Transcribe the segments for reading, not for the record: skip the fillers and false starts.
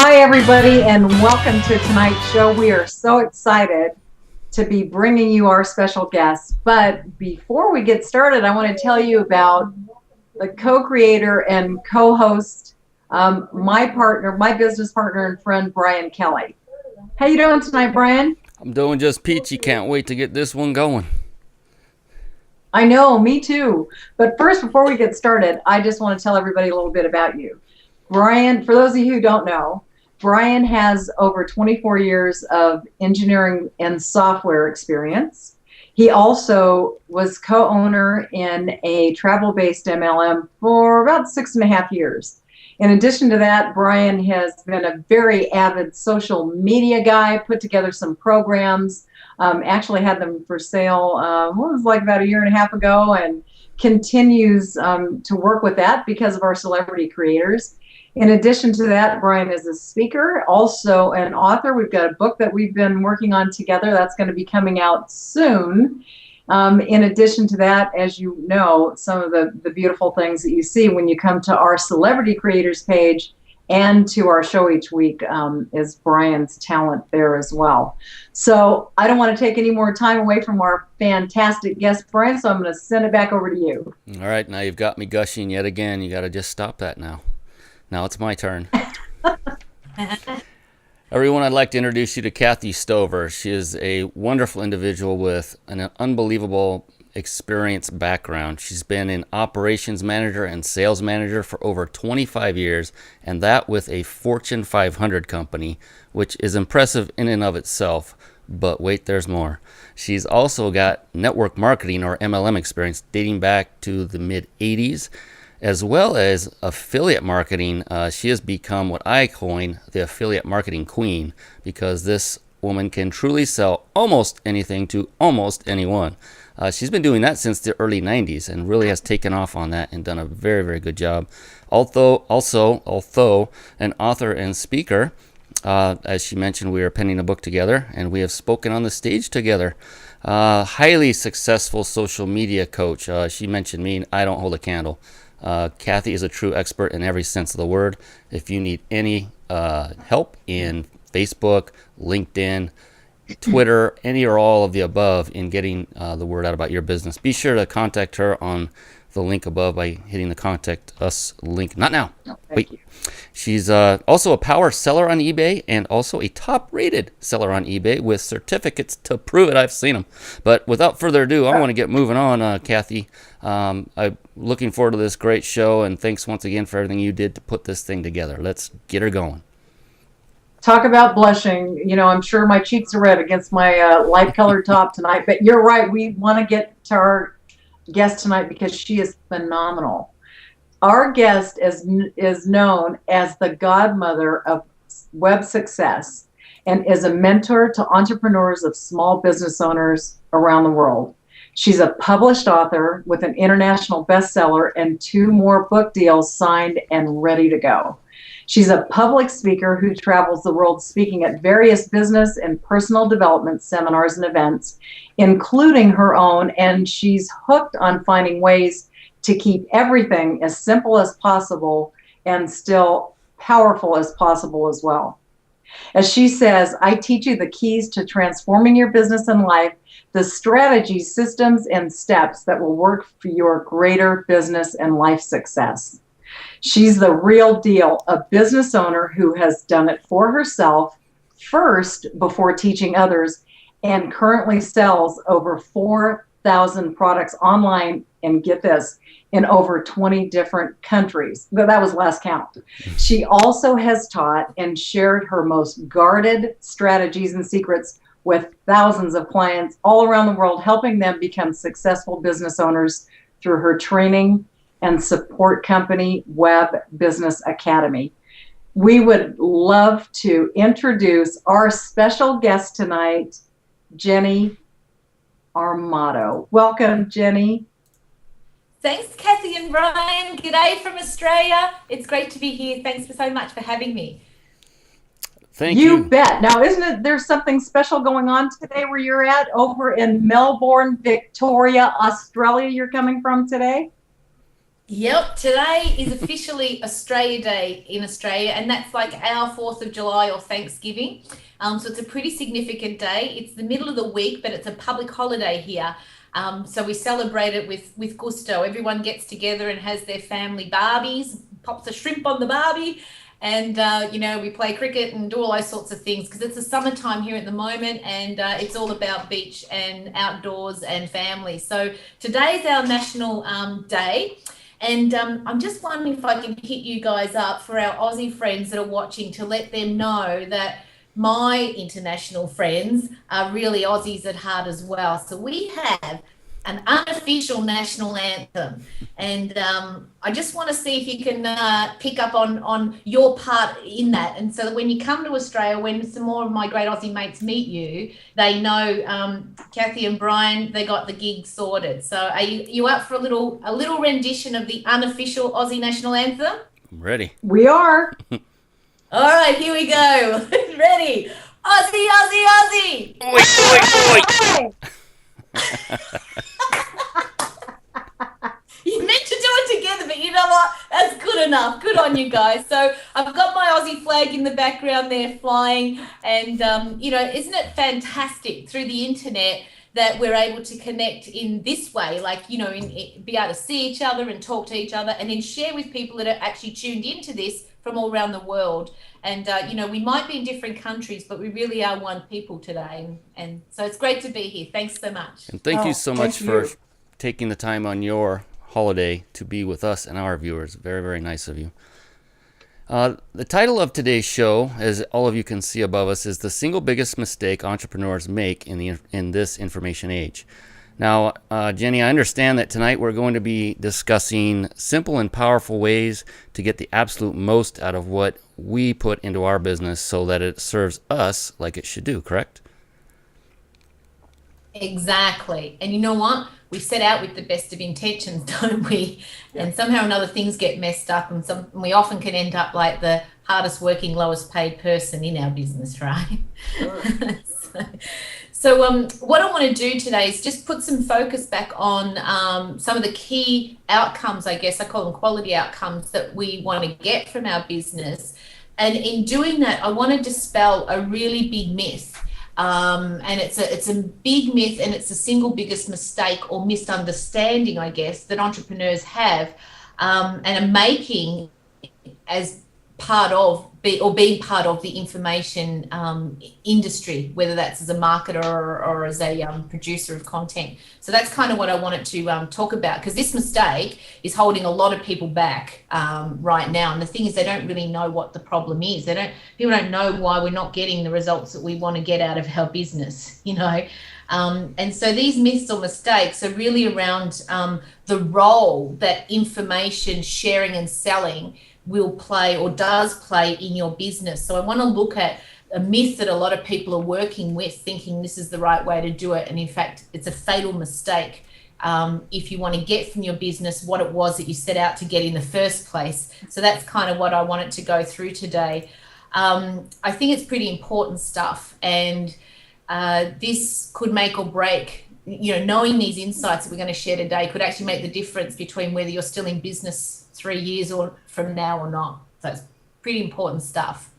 Hi, everybody, and welcome to tonight's show. We are so excited to be bringing you our special guest. But before we get started, I want to tell you about the co-creator and co-host, my business partner and friend, Brian Kelly. How you doing tonight, Brian? I'm doing just peachy. Can't wait to get this one going. I know, me too. But first, before we get started, I just want to tell everybody a little bit about you. Brian, for those of you who don't know, Brian has over 24 years of engineering and software experience. He also was co-owner in a travel-based MLM for about 6.5 years. In addition to that, Brian has been a very avid social media guy, put together some programs, actually had them for sale, what was like about 1.5 years ago, and continues to work with that because of our celebrity creators. In addition to that, Brian is a speaker, also an author. We've got a book that we've been working on together that's going to be coming out soon. In addition to that, as you know, some of the beautiful things that you see when you come to our celebrity creators page and to our show each week is Brian's talent there as well. So I don't want to take any more time away from our fantastic guest, Brian, so I'm going to send it back over to you. All right, now you've got me gushing yet again. You got to just stop that now. Now it's my turn. Everyone, I'd like to introduce you to Kathy Stover. She is a wonderful individual with an unbelievable experience background. She's been an operations manager and sales manager for over 25 years, and that with a Fortune 500 company, which is impressive in and of itself. But wait, there's more. She's also got network marketing or MLM experience dating back to the mid-'80s. As well as affiliate marketing. She has become what I coin the affiliate marketing queen, because this woman can truly sell almost anything to almost anyone. She's been doing that since the early 90s and really has taken off on that and done a very, very good job. Although an author and speaker, as she mentioned, we are penning a book together and we have spoken on the stage together. Highly successful social media coach. She mentioned me, I don't hold a candle. Kathy is a true expert in every sense of the word. If you need any help in Facebook, LinkedIn, Twitter, any or all of the above in getting the word out about your business, be sure to contact her on the link above by hitting the contact us link. Not now. No, Wait. you. She's also a power seller on eBay and also a top-rated seller on eBay with certificates to prove it. I've seen them. But without further ado, I want to get moving on, Kathy. I'm looking forward to this great show, and thanks once again for everything you did to put this thing together. Let's get her going. Talk about blushing. You know, I'm sure my cheeks are red against my light-colored top tonight, but you're right. We want to get to our guest tonight because she is phenomenal. Our guest is known as the godmother of web success and is a mentor to entrepreneurs of small business owners around the world. She's a published author with an international bestseller and 2 more book deals signed and ready to go. She's a public speaker who travels the world speaking at various business and personal development seminars and events, including her own, and she's hooked on finding ways to keep everything as simple as possible and still powerful as possible as well. As she says, I teach you the keys to transforming your business and life, the strategies, systems, and steps that will work for your greater business and life success. She's the real deal, a business owner who has done it for herself first before teaching others, and currently sells over 4,000 products online, and get this, in over 20 different countries. That was last count. She also has taught and shared her most guarded strategies and secrets with thousands of clients all around the world, helping them become successful business owners through her training and support company, Web Business Academy. We would love to introduce our special guest tonight, Jenny Armato. Welcome, Jenny. Thanks, Kathy and Brian. G'day from Australia. It's great to be here. Thanks so much for having me. Thank you. You bet. Now, isn't it there's something special going on today where you're at over in Melbourne, Victoria, Australia, you're coming from today? Yep, today is officially Australia Day in Australia, and that's like our 4th of July or Thanksgiving. So it's a pretty significant day. It's the middle of the week, but it's a public holiday here. So we celebrate it with gusto. Everyone gets together and has their family barbies, pops a shrimp on the barbie, and we play cricket and do all those sorts of things because it's the summertime here at the moment, and it's all about beach and outdoors and family. So today's our national day. And I'm just wondering if I can hit you guys up for our Aussie friends that are watching to let them know that my international friends are really Aussies at heart as well. So we have an unofficial national anthem. And I just want to see if you can pick up on your part in that. And so that when you come to Australia, when some more of my great Aussie mates meet you, they know Kathy and Brian, they got the gig sorted. So are you up for a little rendition of the unofficial Aussie national anthem? I'm ready. We are. All right, here we go. Ready? Aussie, Aussie, Aussie! Oi, oi, oi! You meant to do it together, but you know what? That's good enough. Good on you guys. So I've got my Aussie flag in the background there flying. And, isn't it fantastic through the internet that we're able to connect in this way, like, be able to see each other and talk to each other and then share with people that are actually tuned into this from all around the world. And, we might be in different countries, but we really are one people today. And so it's great to be here. Thanks so much. And thank you so much for taking the time on your holiday to be with us and our viewers. Very, very nice of you. The title of today's show, as all of you can see above us, is the single biggest mistake entrepreneurs make in this information age. Now, Jenny, I understand that tonight we're going to be discussing simple and powerful ways to get the absolute most out of what we put into our business so that it serves us like it should do, correct? Exactly. And you know what? We set out with the best of intentions, don't we? Yeah. And somehow or another things get messed up, and we often can end up like the hardest working, lowest paid person in our business, right? Sure. So what I want to do today is just put some focus back on some of the key outcomes, I guess I call them quality outcomes, that we want to get from our business. And in doing that, I want to dispel a really big myth. And it's a big myth, and it's the single biggest mistake or misunderstanding, I guess, that entrepreneurs have and are making as part of being part of the information industry, whether that's as a marketer or as a producer of content. So that's kind of what I wanted to talk about, because this mistake is holding a lot of people back right now. And the thing is, they don't really know what the problem is. People don't know why we're not getting the results that we want to get out of our business, and so these myths or mistakes are really around the role that information sharing and selling will play or does play in your business. So I want to look at a myth that a lot of people are working with, thinking this is the right way to do it. And in fact, it's a fatal mistake if you want to get from your business what it was that you set out to get in the first place. So that's kind of what I wanted to go through today. I think it's pretty important stuff. And this could make or break, knowing these insights that we're going to share today could actually make the difference between whether you're still in business 3 years or from now or not. So it's pretty important stuff.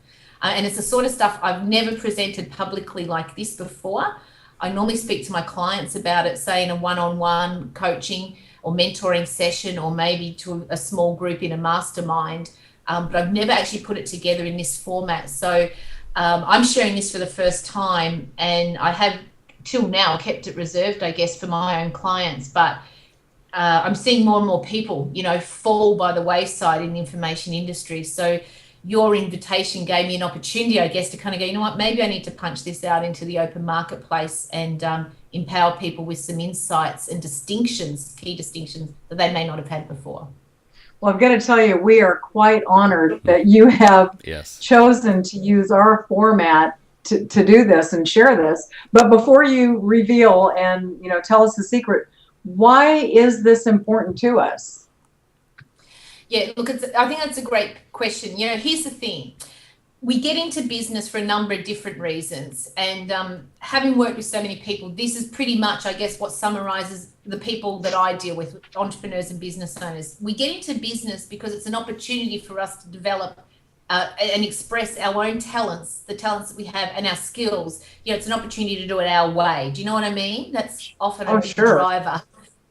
And it's the sort of stuff I've never presented publicly like this before. I normally speak to my clients about it, say in a one-on-one coaching or mentoring session, or maybe to a small group in a mastermind. But I've never actually put it together in this format. So I'm sharing this for the first time, and I have till now kept it reserved, I guess, for my own clients. But I'm seeing more and more people, fall by the wayside in the information industry. So your invitation gave me an opportunity, I guess, to kind of go, you know what, maybe I need to punch this out into the open marketplace and empower people with some insights and key distinctions that they may not have had before. Well, I'm going to tell you, we are quite honored that you have chosen to use our format to do this and share this. But before you reveal and, tell us the secret, why is this important to us? Yeah, look, I think that's a great question. Here's the thing. we get into business for a number of different reasons. And having worked with so many people, this is pretty much, I guess, what summarizes the people that I deal with, entrepreneurs and business owners. We get into business because it's an opportunity for us to develop and express our own talents, the talents that we have, and our skills. It's an opportunity to do it our way. Do you know what I mean? That's often a big driver.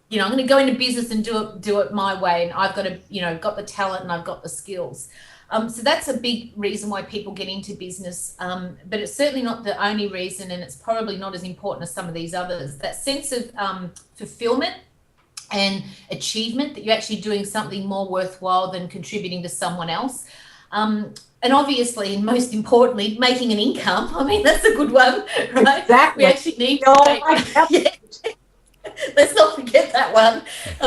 I'm going to go into business and do it my way, and I've got to, got the talent and I've got the skills. So that's a big reason why people get into business, but it's certainly not the only reason, and it's probably not as important as some of these others. That sense of fulfillment and achievement, that you're actually doing something more worthwhile than contributing to someone else. And obviously, and most importantly, making an income. I mean, that's a good one, right? Exactly. We actually need to let's not forget that one.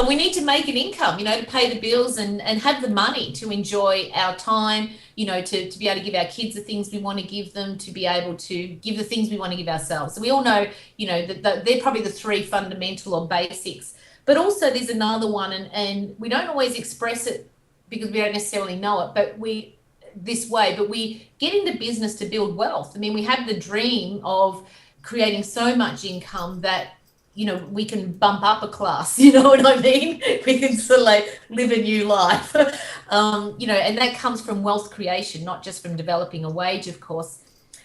We need to make an income, to pay the bills and have the money to enjoy our time, to be able to give our kids the things we want to give them, to be able to give the things we want to give ourselves. So we all know, that they're probably the three fundamental or basics. But also there's another one, and we don't always express it because we don't necessarily know it, but we get into business to build wealth. I mean, we have the dream of creating so much income that we can bump up a class, you know what I mean? We can sort of like live a new life, and that comes from wealth creation, not just from developing a wage, of course.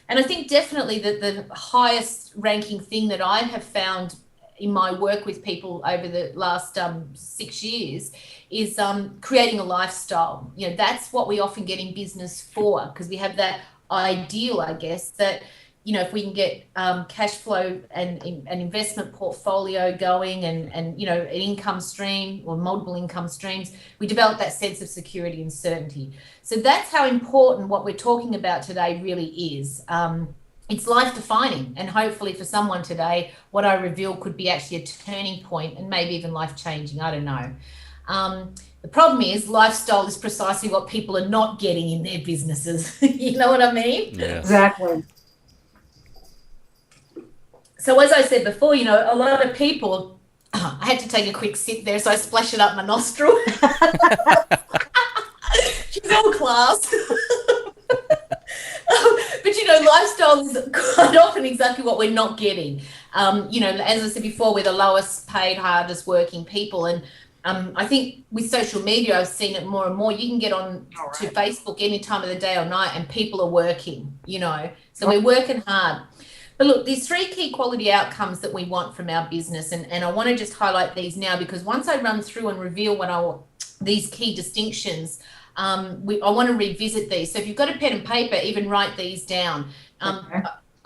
And I think definitely that the highest ranking thing that I have found in my work with people over the last 6 years is creating a lifestyle. That's what we often get in business for, because we have that ideal, I guess, that if we can get cash flow and an investment portfolio going and an income stream or multiple income streams, we develop that sense of security and certainty. So that's how important what we're talking about today really is. It's life defining, and hopefully for someone today, what I reveal could be actually a turning point and maybe even life changing. I don't know. The problem is lifestyle is precisely what people are not getting in their businesses. You know what I mean? Yeah. Exactly. So as I said before, a lot of people, I had to take a quick sip there, so I splashed it up my nostril. She's all class. But, lifestyle is quite often exactly what we're not getting. As I said before, we're the lowest paid, hardest working people. And I think with social media, I've seen it more and more. You can get on to Facebook any time of the day or night and people are working, So we're working hard. But look, there's three key quality outcomes that we want from our business. And I want to just highlight these now, because once I run through and reveal these key distinctions, I want to revisit these. So if you've got a pen and paper, even write these down.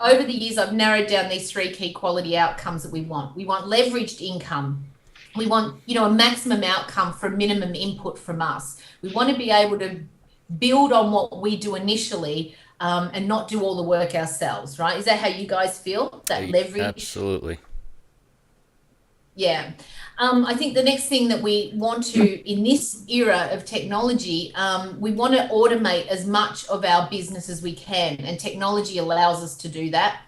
Over the years, I've narrowed down these three key quality outcomes that we want. We want leveraged income. We want, a maximum outcome for minimum input from us. We want to be able to build on what we do initially, and not do all the work ourselves, right? Is that how you guys feel? That leverage? Absolutely. Yeah. I think the next thing that we want to, in this era of technology, we want to automate as much of our business as we can, and technology allows us to do that.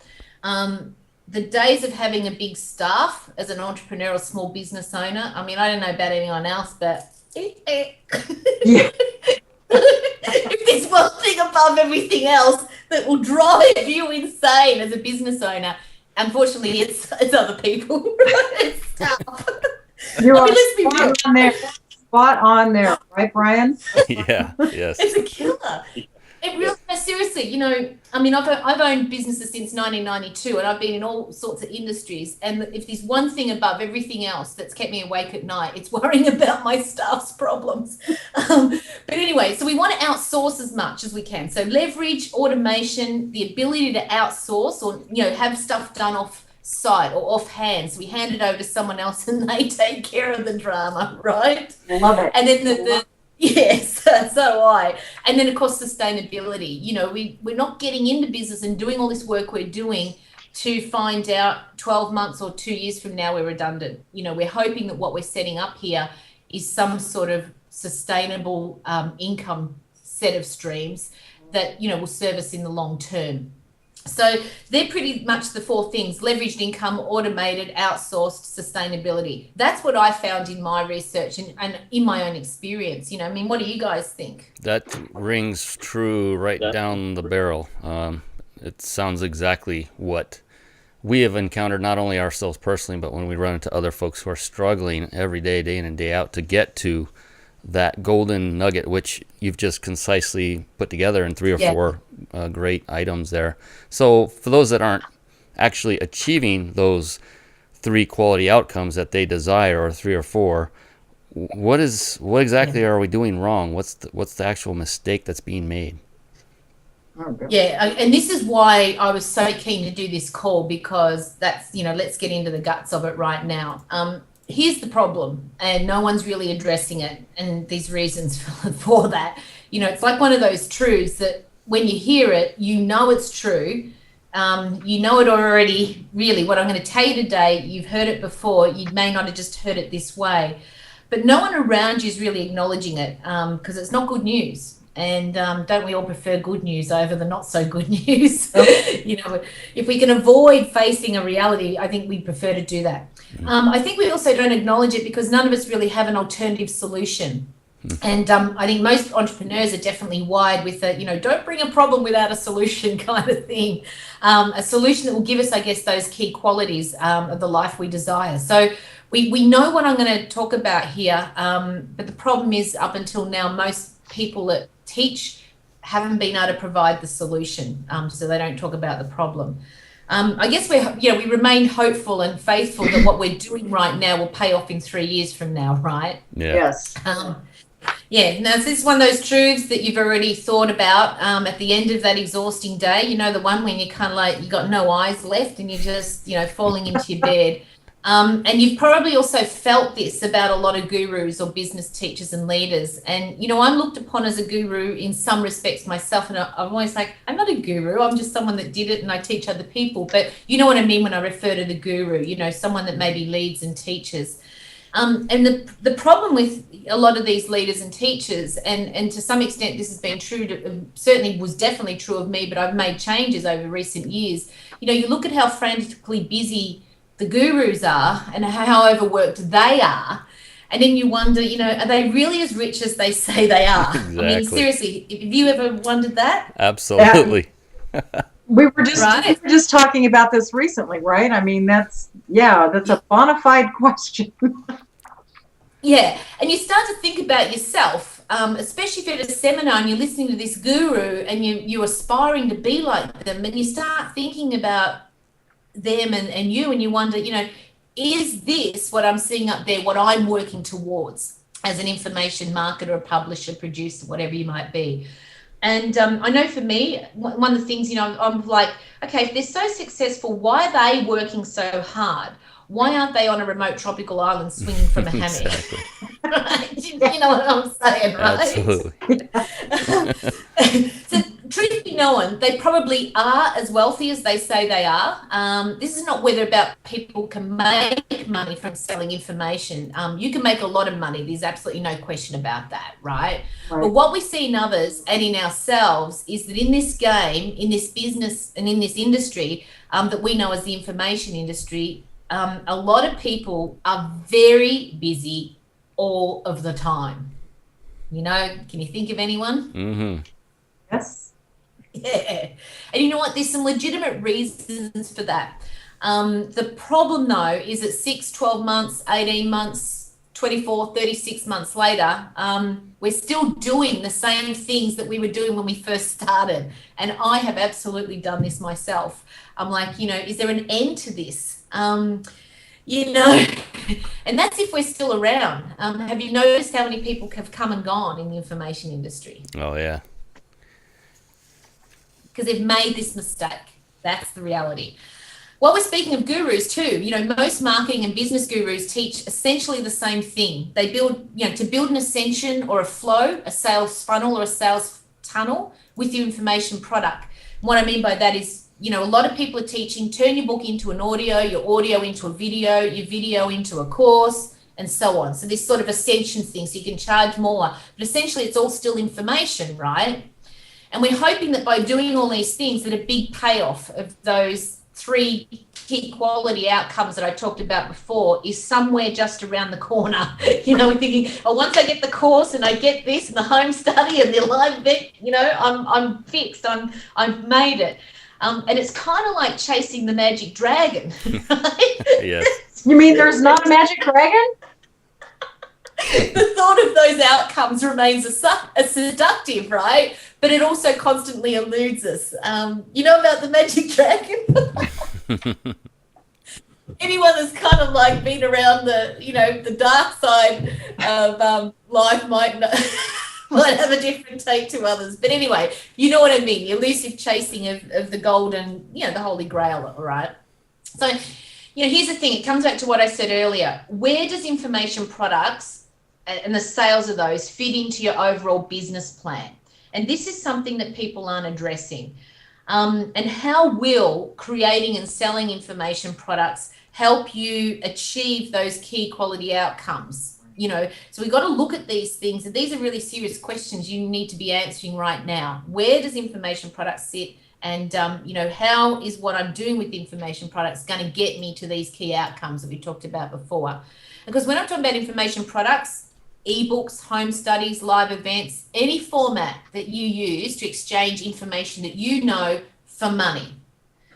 The days of having a big staff as an entrepreneur or small business owner, I mean, I don't know about anyone else, but Yeah. if there's one thing above everything else that will drive you insane as a business owner, unfortunately, it's other people. It's tough. You are let's be real. spot on there, right, Brian? Yeah. Yes. It's a killer. It really, seriously, I've owned businesses since 1992, and I've been in all sorts of industries. And if there's one thing above everything else that's kept me awake at night, it's worrying about my staff's problems. But anyway, so we want to outsource as much as we can. So leverage, automation, the ability to outsource or, have stuff done off site or offhand. So we hand it over to someone else and they take care of the drama, right? I love it. And then yes, so do I. And then, of course, sustainability. We're not getting into business and doing all this work we're doing to find out 12 months or 2 years from now we're redundant. We're hoping that what we're setting up here is some sort of sustainable income set of streams that, will serve us in the long term. So they're pretty much the four things: leveraged income, automated, outsourced, sustainability. That's what I found in my research and in my own experience. I mean, what do you guys think? That rings true right down the barrel. It sounds exactly what we have encountered, not only ourselves personally, but when we run into other folks who are struggling every day, day in and day out, to get to that golden nugget, which you've just concisely put together in 3 or 4 great items there. So for those that aren't actually achieving those 3 quality outcomes that they desire, or 3 or 4, what exactly are we doing wrong? What's the actual mistake that's being made? Yeah, and this is why I was so keen to do this call, because that's, let's get into the guts of it right now. Here's the problem, and no one's really addressing it, and these reasons for that. It's like one of those truths that when you hear it, it's true. It already. Really, what I'm going to tell you today, you've heard it before. You may not have just heard it this way, but no one around you is really acknowledging it, because it's not good news. And don't we all prefer good news over the not so good news? If we can avoid facing a reality, I think we prefer to do that. I think we also don't acknowledge it because none of us really have an alternative solution. And I think most entrepreneurs are definitely wired with a, don't bring a problem without a solution kind of thing. A solution that will give us, I guess, those key qualities of the life we desire. So we know what I'm going to talk about here, but the problem is, up until now, most people that teach haven't been able to provide the solution, so they don't talk about the problem. I guess we remain hopeful and faithful that what we're doing right now will pay off in 3 years from now, right? Yeah. Yes. Now this is one of those truths that you've already thought about at the end of that exhausting day, the one when you kind of like, you got no eyes left and you're just, falling into your bed. And you've probably also felt this about a lot of gurus or business teachers and leaders. And, I'm looked upon as a guru in some respects myself. And I'm always like, I'm not a guru. I'm just someone that did it and I teach other people. But you know what I mean when I refer to the guru, someone that maybe leads and teaches. And the problem with a lot of these leaders and teachers, and to some extent this has been true, certainly was definitely true of me, but I've made changes over recent years. You look at how frantically busy the gurus are and how overworked they are, and then you wonder, are they really as rich as they say they are? Exactly. I mean, seriously, have you ever wondered that? Absolutely. We were just talking about this recently, right? I mean, that's a bona fide question. Yeah, and you start to think about yourself, especially if you're at a seminar and you're listening to this guru and you're aspiring to be like them, and you start thinking about them and you wonder, is this what I'm seeing up there, what I'm working towards as an information marketer, a publisher, producer, whatever you might be. And I know for me, one of the things, I'm like, okay, if they're so successful, why are they working so hard? Why aren't they on a remote tropical island swinging from a hammock? Exactly. You know what I'm saying, right? Absolutely. So, truth be known, they probably are as wealthy as they say they are. This is not whether about people can make money from selling information. You can make a lot of money. There's absolutely no question about that, right? But what we see in others and in ourselves is that in this game, in this business and in this industry that we know as the information industry, a lot of people are very busy all of the time. Can you think of anyone? Mm-hmm. Yes. Yeah. And you know what? There's some legitimate reasons for that. The problem, though, is that 6, 12 months, 18 months, 24, 36 months later, we're still doing the same things that we were doing when we first started. And I have absolutely done this myself. I'm like, is there an end to this? And that's if we're still around. Have you noticed how many people have come and gone in the information industry? Oh, yeah. Because they've made this mistake. That's the reality. Well, we're speaking of gurus too. Most marketing and business gurus teach essentially the same thing. They build, to build an ascension or a flow, a sales funnel or a sales tunnel with your information product. And what I mean by that is, a lot of people are teaching, turn your book into an audio, your audio into a video, your video into a course, and so on. So this sort of ascension thing, so you can charge more. But essentially, it's all still information, right? And we're hoping that by doing all these things, that a big payoff of those 3 key quality outcomes that I talked about before is somewhere just around the corner. We're thinking, oh, once I get the course and I get this and the home study and the live event, I'm fixed. I've made it. And it's kind of like chasing the magic dragon. Right? Yes. You mean there's not a magic dragon? The thought of those outcomes remains a seductive, right? But it also constantly eludes us. You know about the magic dragon? Anyone that's kind of like been around the dark side of life might know, might have a different take to others. But anyway, you know what I mean, the elusive chasing of the golden, the holy grail, all right? So, here's the thing. It comes back to what I said earlier. Where does information products and the sales of those fit into your overall business plan? And this is something that people aren't addressing. And how will creating and selling information products help you achieve those key quality outcomes? So we've got to look at these things, and these are really serious questions you need to be answering right now. Where does information products sit? And, how is what I'm doing with information products going to get me to these key outcomes that we talked about before? Because when I'm talking about information products, ebooks, home studies, live events, any format that you use to exchange information that for money.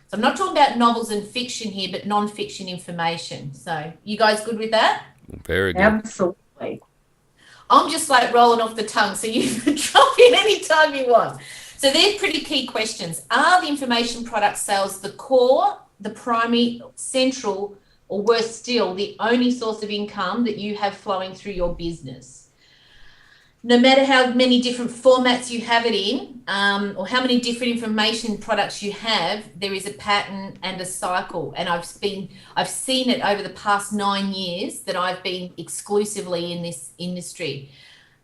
So I'm not talking about novels and fiction here, but non-fiction information. So you guys good with that? Very good. Absolutely. I'm just like rolling off the tongue, so you can drop in any time you want. So they're pretty key questions. Are the information product sales the core, the primary, central, or worse still, the only source of income that you have flowing through your business? No matter how many different formats you have it in, or how many different information products you have, there is a pattern and a cycle. And I've seen it over the past 9 years that I've been exclusively in this industry.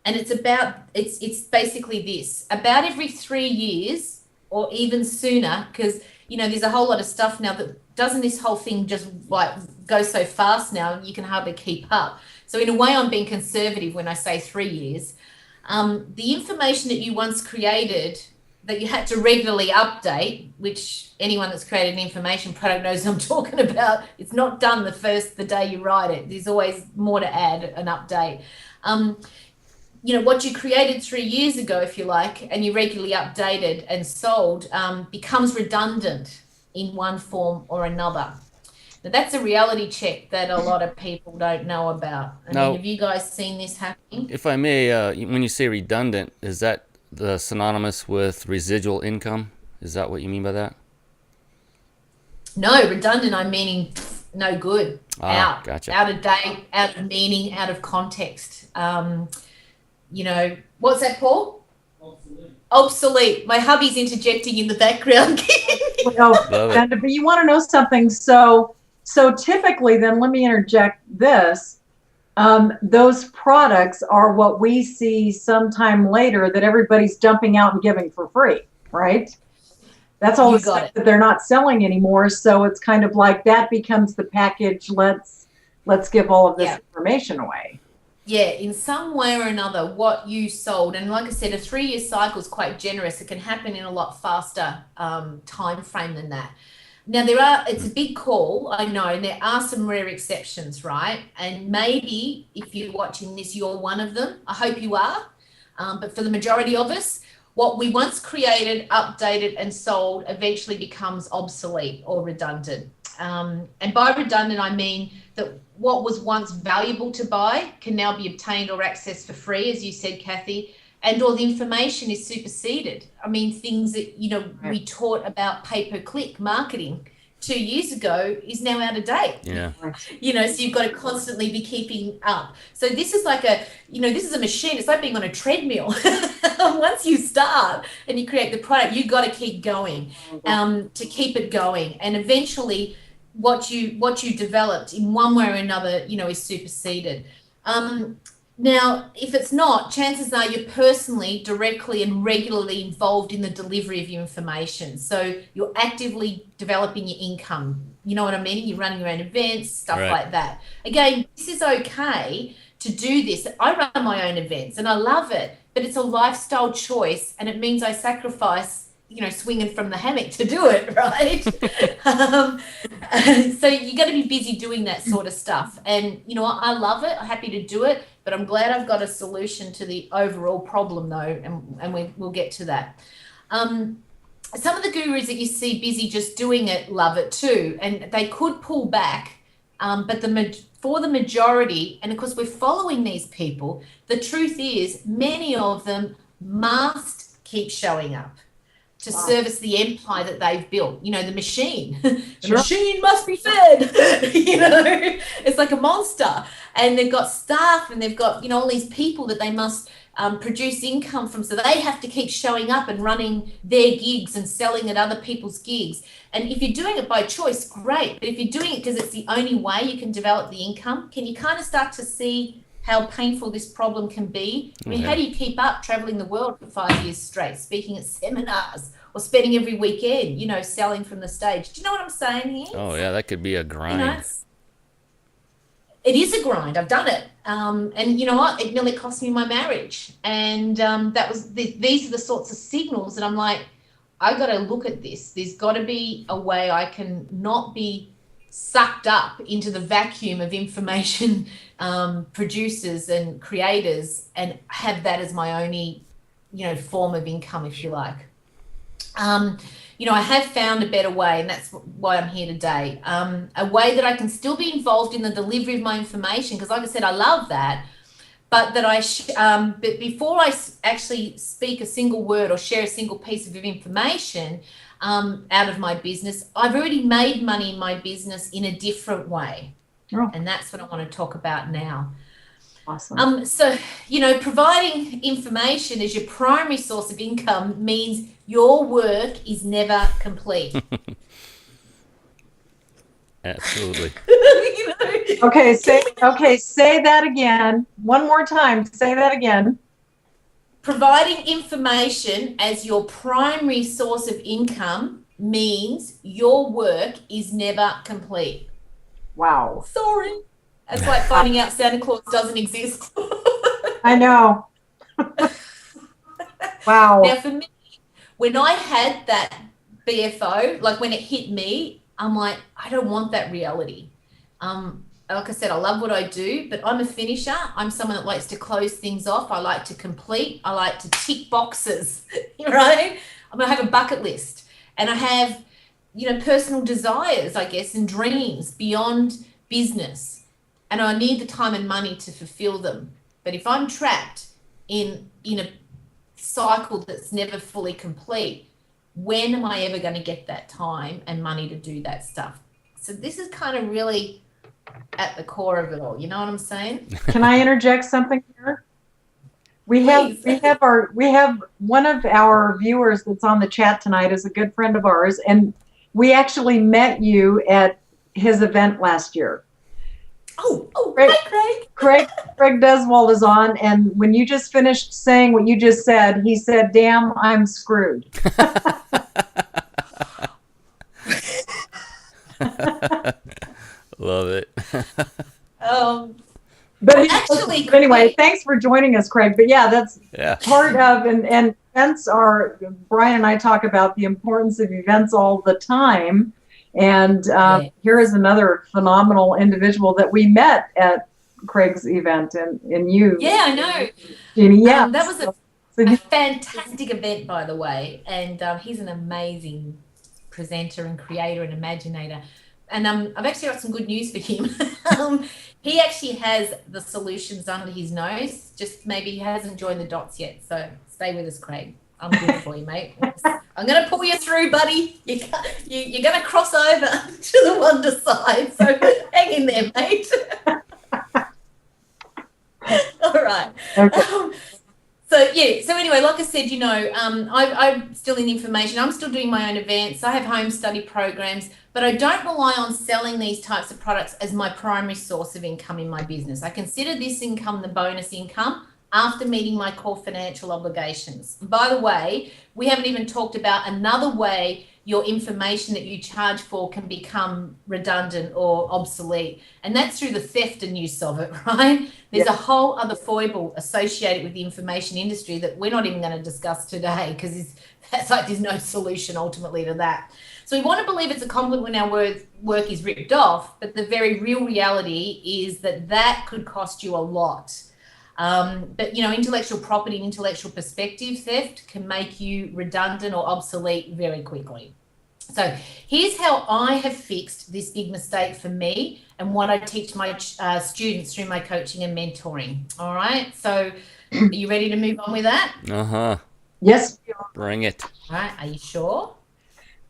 And it's basically this: about every 3 years, or even sooner, because there's a whole lot of stuff now that doesn't this whole thing just like go so fast now you can hardly keep up. So in a way, I'm being conservative when I say 3 years. The information that you once created that you had to regularly update, which anyone that's created an information product knows I'm talking about. It's not done the day you write it. There's always more to add, an update. What you created 3 years ago, if you like, and you regularly updated and sold, becomes redundant in one form or another. Now, that's a reality check that a lot of people don't know about. Have you guys seen this happening? If I may, when you say redundant, is that the synonymous with residual income? Is that what you mean by that? No, redundant, I'm meaning no good, out, gotcha. Out of date, out of meaning, out of context. What's that, Paul? Obsolete. My hubby's interjecting in the background. But you want to know something? So typically, then let me interject this. Those products are what we see sometime later that everybody's dumping out and giving for free, right? That's all the stuff that they're not selling anymore. So it's kind of like that becomes the package. Let's give all of this information away. Yeah, in some way or another, what you sold, and like I said, a 3-year cycle is quite generous. It can happen in a lot faster time frame than that. Now, it's a big call, I know, and there are some rare exceptions, right? And maybe if you're watching this, you're one of them. I hope you are. But for the majority of us, what we once created, updated, and sold eventually becomes obsolete or redundant. And by redundant, I mean that what was once valuable to buy can now be obtained or accessed for free, as you said, Kathy, and all the information is superseded. I mean, things that, we taught about pay-per-click marketing 2 years ago is now out of date. Yeah. So you've got to constantly be keeping up. So this is like this is a machine. It's like being on a treadmill. Once you start and you create the product, you've got to keep going to keep it going. And eventually what you developed in one way or another, is superseded. Now, if it's not, chances are you're personally, directly and regularly involved in the delivery of your information. So you're actively developing your income. You know what I mean? You're running your own events, stuff like that. Again, this is okay to do this. I run my own events and I love it. but it's a lifestyle choice, and it means I sacrifice, swinging from the hammock to do it, right? So you got to be busy doing that sort of stuff. And you know what? I love it. I'm happy to do it, but I'm glad I've got a solution to the overall problem, though, and we'll get to that. Some of the gurus that you see busy just doing it love it too, and they could pull back, but for the majority, and of course we're following these people, the truth is many of them must keep showing up to service the empire that they've built. The machine. The machine must be fed. It's like a monster, and they've got staff, and they've got all these people that they must produce income from, so they have to keep showing up and running their gigs and selling at other people's gigs. And if you're doing it by choice, great, but if you're doing it because it's the only way you can develop the income, can you kind of start to see how painful this problem can be? I mean, how do you keep up traveling the world for 5 years straight, speaking at seminars, or spending every weekend selling from the stage? Do you know what I'm saying here? Oh yeah, that could be a grind. It is a grind. I've done it. And you know what? It nearly cost me my marriage. And these are the sorts of signals that I'm like, I got to look at this. There's got to be a way I can not be sucked up into the vacuum of information producers and creators and have that as my only, form of income, if you like. I have found a better way, and that's why I'm here today. A way that I can still be involved in the delivery of my information, because like I said, I love that, but that but before I actually speak a single word or share a single piece of information out of my business, I've already made money in my business in a different way. Oh. And that's what I want to talk about now. Awesome. So, providing information as your primary source of income means your work is never complete. Absolutely. Okay, say that again. One more time. Say that again. Providing information as your primary source of income means your work is never complete. Wow. Sorry. That's like finding out Santa Claus doesn't exist. I know. Wow. Now, for me, when I had that BFO, like when it hit me, I'm like, I don't want that reality. Like I said, I love what I do, but I'm a finisher. I'm someone that likes to close things off. I like to complete. I like to tick boxes, right? I'm going to have a bucket list. And I have, personal desires, I guess, and dreams beyond business. And I need the time and money to fulfill them. But if I'm trapped in a cycle that's never fully complete, when am I ever going to get that time and money to do that stuff? So this is kind of really at the core of it all. You know what I'm saying? Can I interject something here? We have one of our viewers that's on the chat tonight is a good friend of ours, and we actually met you at his event last year. Oh, hi, Craig Deswald is on, and when you just finished saying what you just said, he said, "Damn, I'm screwed." Love it. But actually, anyway, thanks for joining us, Craig. But yeah, that's part of, and events are, Brian and I talk about the importance of events all the time. And here is another phenomenal individual that we met at Craig's event, and you. Yeah, I know. Jeannie, yeah. That was a fantastic event, by the way. And he's an amazing presenter and creator and imaginator. And I've actually got some good news for him. He actually has the solutions under his nose, just maybe he hasn't joined the dots yet. So stay with us, Craig. I'm good for you, mate. I'm going to pull you through, buddy. You're going to cross over to the wonder side. So hang in there, mate. All right. Okay. So anyway, like I said, I'm still in information. I'm still doing my own events. I have home study programs, but I don't rely on selling these types of products as my primary source of income in my business. I consider this income the bonus income after meeting my core financial obligations. By the way, we haven't even talked about another way your information that you charge for can become redundant or obsolete. And that's through the theft and use of it, right? There's a whole other foible associated with the information industry that we're not even going to discuss today, because that's like there's no solution ultimately to that. So we want to believe it's a compliment when our work is ripped off, but the very real reality is that could cost you a lot. But, intellectual property and intellectual perspective theft can make you redundant or obsolete very quickly. So here's how I have fixed this big mistake for me and what I teach my students through my coaching and mentoring. All right. So are you ready to move on with that? Uh-huh. Yes. Bring it. All right. Are you sure?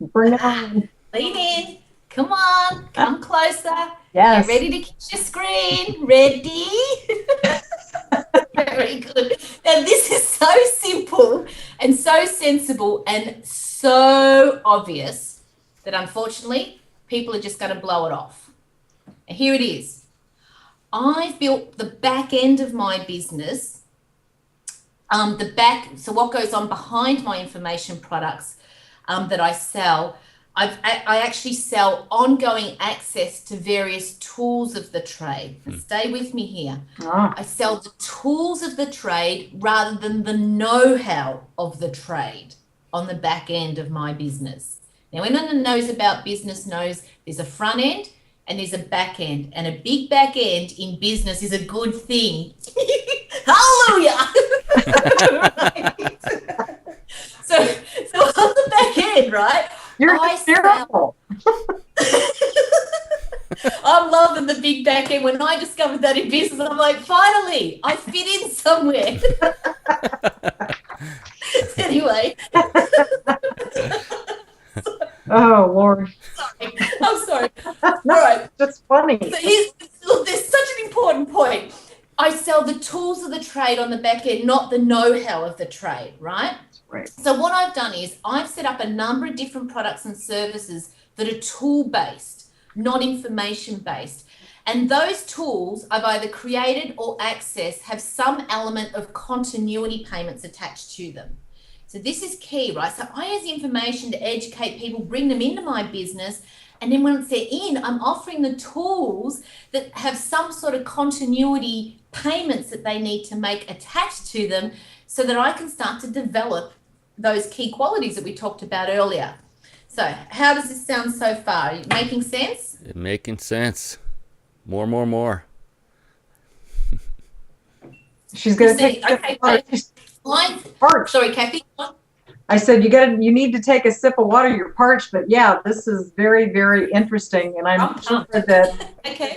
Bring it on. Lean in. Come on. Come closer. Yes. Get ready to kiss your screen. Ready? Very good. Now, this is so simple and so sensible and so obvious that unfortunately people are just going to blow it off. And here it is. I've built the back end of my business. So what goes on behind my information products that I sell, I actually sell ongoing access to various tools of the trade. Stay with me here. I sell the tools of the trade rather than the know-how of the trade on the back end of my business. Now, anyone that knows about business knows there's a front end and there's a back end, and a big back end in business is a good thing. Hallelujah! So on the back end, right? You're hysterical. I'm loving the big back end. When I discovered that in business, I'm like, finally, I fit in somewhere. Anyway. Oh, Lord. Sorry. I'm sorry. All right. That's funny. So there's such an important point. I sell the tools of the trade on the back end, not the know-how of the trade, right? Right. So what I've done is I've set up a number of different products and services that are tool-based, not information-based. And those tools I've either created or accessed have some element of continuity payments attached to them. So this is key, right? So I use information to educate people, bring them into my business, and then once they're in, I'm offering the tools that have some sort of continuity payments that they need to make attached to them so that I can start to develop those key qualities that we talked about earlier. So how does this sound so far? Are you making sense? Making sense. More. She's going to take Sorry, Kathy. I said you need to take a sip of water. You're parched, but yeah, this is very, very interesting, and I'm sure that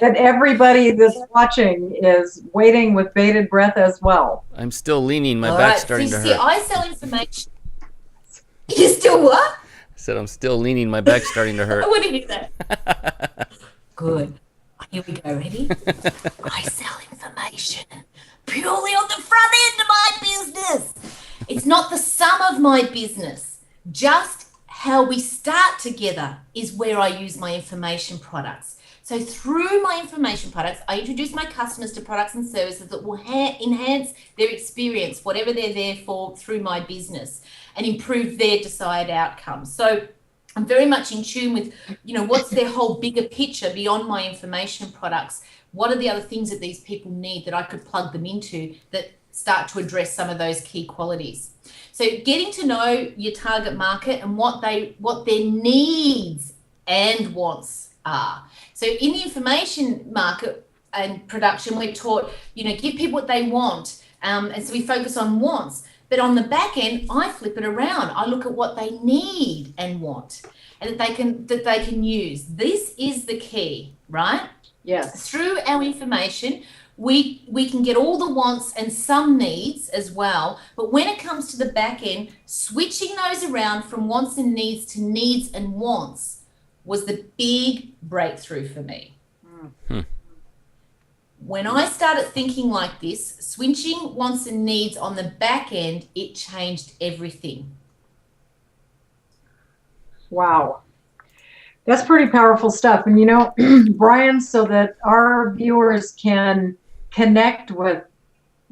that everybody that's watching is waiting with bated breath as well. I'm still leaning. My back's starting to hurt. I sell information. You still what? I said I'm still leaning. My back's starting to hurt. I want to hear that. Good. Here we go. Ready? I sell information purely on the front end of my business. It's not the sum of my business. Just how we start together is where I use my information products. So through my information products, I introduce my customers to products and services that will enhance their experience, whatever they're there for, through my business, and improve their desired outcomes. So I'm very much in tune with, what's their whole bigger picture beyond my information products? What are the other things that these people need that I could plug them into that start to address some of those key qualities? So getting to know your target market and what their needs and wants are. So in the information market and production, we're taught, give people what they want. And so we focus on wants. But on the back end, I flip it around. I look at what they need and want, and that they can use. This is the key, right? Yes. Through our information, we can get all the wants and some needs as well. But when it comes to the back end, switching those around from wants and needs to needs and wants was the big breakthrough for me. When I started thinking like this, switching wants and needs on the back end, it changed everything. Wow. That's pretty powerful stuff. And Brian, so that our viewers can connect with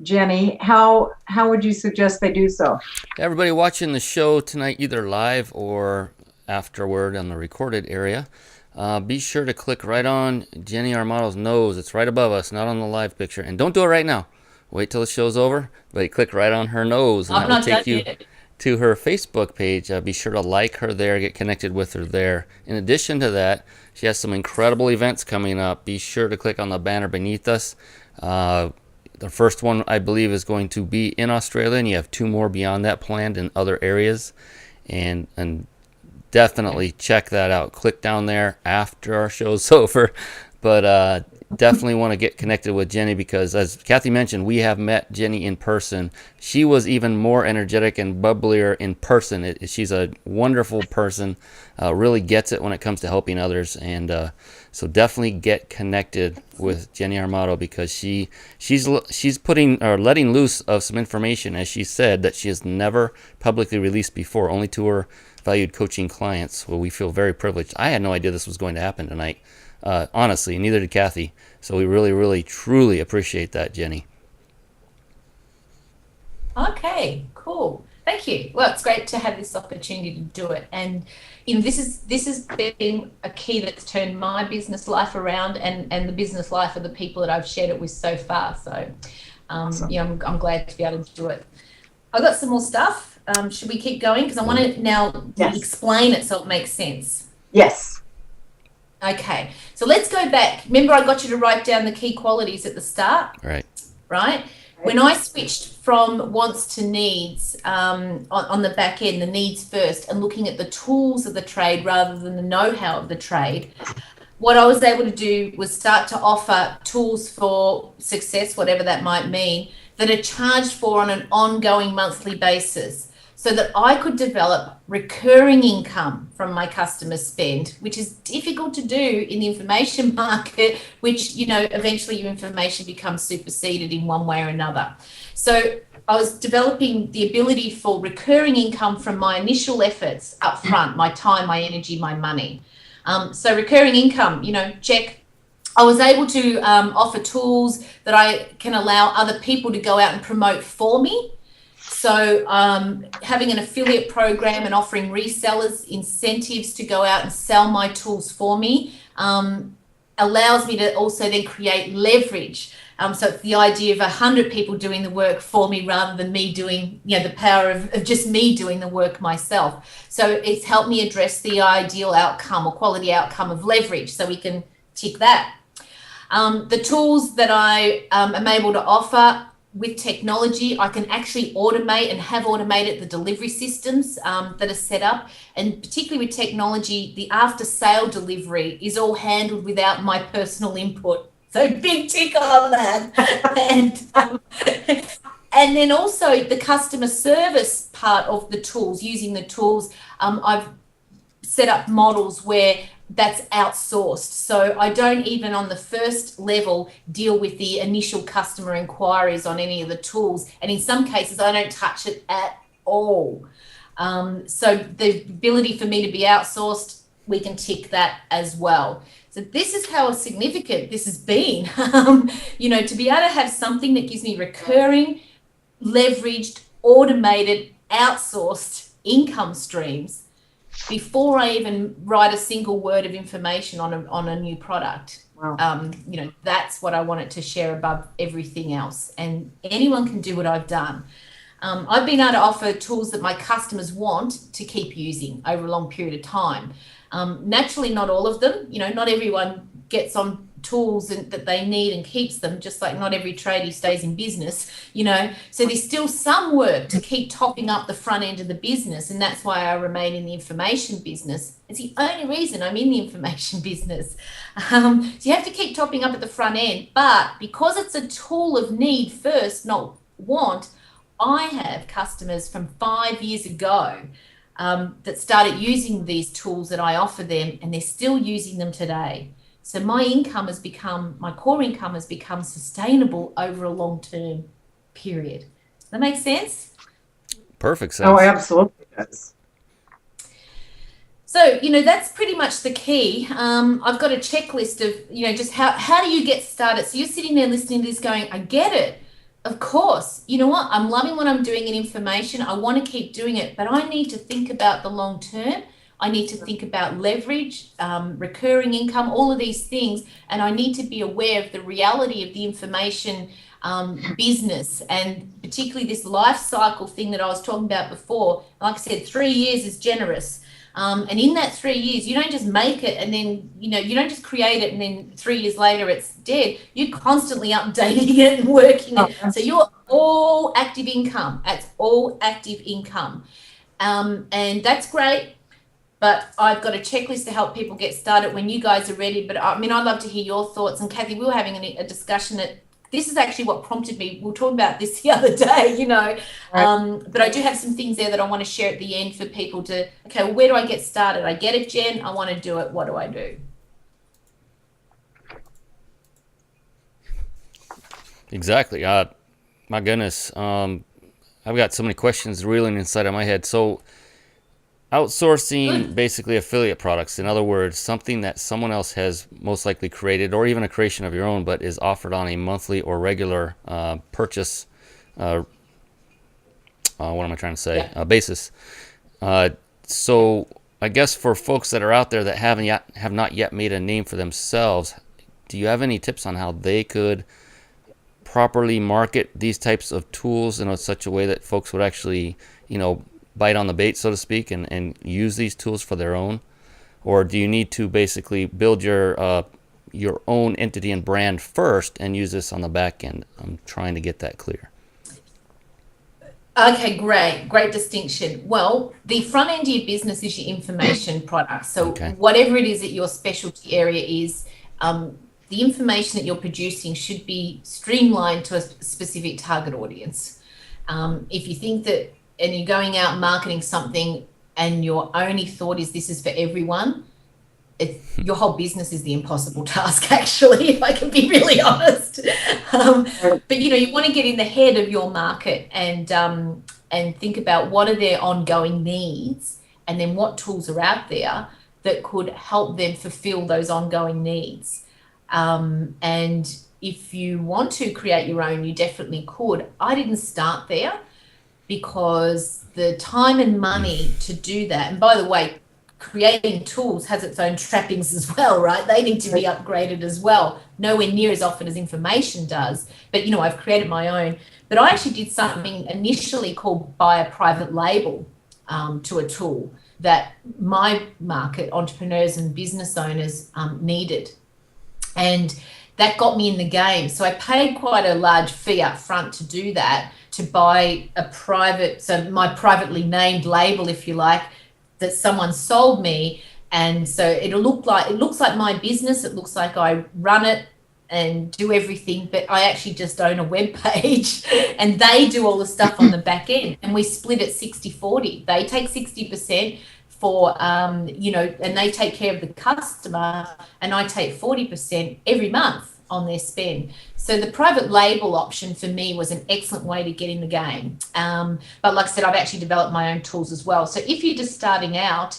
Jenny, how would you suggest they do so? Everybody watching the show tonight, either live or afterward on the recorded area, be sure to click right on Jenny Armato's nose. It's right above us, not on the live picture. And don't do it right now. Wait till the show's over, but click right on her nose, and that will take you to her Facebook page. Be sure to like her there, get connected with her there. In addition to that, she has some incredible events coming up. Be sure to click on the banner beneath us. The first one, I believe, is going to be in Australia, and you have 2 more beyond that planned in other areas. And definitely check that out. Click down there after our show's over. But definitely want to get connected with Jenny, because as Kathy mentioned, we have met Jenny in person. She was even more energetic and bubblier in person. She's a wonderful person, really gets it when it comes to helping others. And so definitely get connected with Jenny Armato, because she's putting or letting loose of some information, as she said, that she has never publicly released before, only to her valued coaching clients. Well, we feel very privileged. I had no idea this was going to happen tonight. Honestly, neither did Kathy. So we really, really, truly appreciate that, Jenny. Okay, cool. Thank you. Well, it's great to have this opportunity to do it. And, this has been a key that's turned my business life around and the business life of the people that I've shared it with so far. So, Awesome. I'm glad to be able to do it. I've got some more stuff. Should we keep going? Because I want to now explain it so it makes sense. Yes. Okay, so let's go back. Remember, I got you to write down the key qualities at the start? Right? When I switched from wants to needs on the back end, the needs first, and looking at the tools of the trade rather than the know-how of the trade, what I was able to do was start to offer tools for success, whatever that might mean, that are charged for on an ongoing monthly basis, so that I could develop recurring income from my customer spend, which is difficult to do in the information market, which, eventually your information becomes superseded in one way or another. So I was developing the ability for recurring income from my initial efforts up front, my time, my energy, my money. So recurring income, check. I was able to offer tools that I can allow other people to go out and promote for me. So having an affiliate program and offering resellers incentives to go out and sell my tools for me allows me to also then create leverage. So it's the idea of 100 people doing the work for me rather than me doing, the power of just me doing the work myself. So it's helped me address the ideal outcome or quality outcome of leverage. So we can tick that. The tools that I am able to offer with technology, I can actually automate and have automated the delivery systems that are set up. And particularly with technology, the after sale delivery is all handled without my personal input. So big tick on that. And then also the customer service part of the tools, using the tools, I've set up models where that's outsourced. So I don't even on the first level deal with the initial customer inquiries on any of the tools. And in some cases, I don't touch it at all. So the ability for me to be outsourced, we can tick that as well. So this is how significant this has been, to be able to have something that gives me recurring, leveraged, automated, outsourced income streams before I even write a single word of information on a new product. Wow. That's what I wanted to share above everything else. And anyone can do what I've done. I've been able to offer tools that my customers want to keep using over a long period of time. Naturally, not all of them. Not everyone gets on tools that they need and keeps them, just like not every tradie stays in business, So there's still some work to keep topping up the front end of the business, and that's why I remain in the information business. It's the only reason I'm in the information business. So you have to keep topping up at the front end, but because it's a tool of need first, not want, I have customers from 5 years ago that started using these tools that I offer them, and they're still using them today. So my core income has become sustainable over a long-term period. Does that make sense? Perfect sense. Oh, absolutely does. So, that's pretty much the key. I've got a checklist of, just how do you get started? So you're sitting there listening to this going, I get it. Of course. You know what? I'm loving what I'm doing in information. I want to keep doing it, but I need to think about the long term. I need to think about leverage, recurring income, all of these things. And I need to be aware of the reality of the information business, and particularly this life cycle thing that I was talking about before. Like I said, 3 years is generous. And in that 3 years, you don't just make it and then, you don't just create it and then 3 years later it's dead. You're constantly updating it and working it. So you're all active income. That's all active income. And that's great. But I've got a checklist to help people get started when you guys are ready. But I mean, I'd love to hear your thoughts. And Kathy, we were having a discussion that this is actually what prompted me. We were talking about this the other day, but I do have some things there that I want to share at the end for people to, okay, well, where do I get started? I get it, Jen. I want to do it. What do I do? Exactly. My goodness. I've got so many questions reeling inside of my head. So outsourcing basically affiliate products. In other words, something that someone else has most likely created, or even a creation of your own, but is offered on a monthly or regular purchase, what am I trying to say, basis. So I guess for folks that are out there that have not yet made a name for themselves, do you have any tips on how they could properly market these types of tools in such a way that folks would actually, bite on the bait, so to speak, and use these tools for their own? Or do you need to basically build your own entity and brand first and use this on the back end? I'm trying to get that clear. Okay, great distinction. Well, the front end of your business is your information product. So whatever it is that your specialty area is, the information that you're producing should be streamlined to a specific target audience. If you think that, and you're going out marketing something and your only thought is this is for everyone, your whole business is the impossible task, actually, if I can be really honest. But you want to get in the head of your market and think about what are their ongoing needs, and then what tools are out there that could help them fulfill those ongoing needs. And if you want to create your own, you definitely could. I didn't start there, because the time and money to do that, and by the way, creating tools has its own trappings as well, right? They need to be upgraded as well. Nowhere near as often as information does. But, I've created my own. But I actually did something initially called buy a private label to a tool that my market, entrepreneurs and business owners, needed. And that got me in the game. So I paid quite a large fee up front to do that, to buy my privately named label, if you like, that someone sold me. And so it looks like my business. It looks like I run it and do everything, but I actually just own a web page and they do all the stuff on the back end. And we split it 60-40. They take 60% for, and they take care of the customer, and I take 40% every month on their spend. So the private label option for me was an excellent way to get in the game. But like I said, I've actually developed my own tools as well. So if you're just starting out,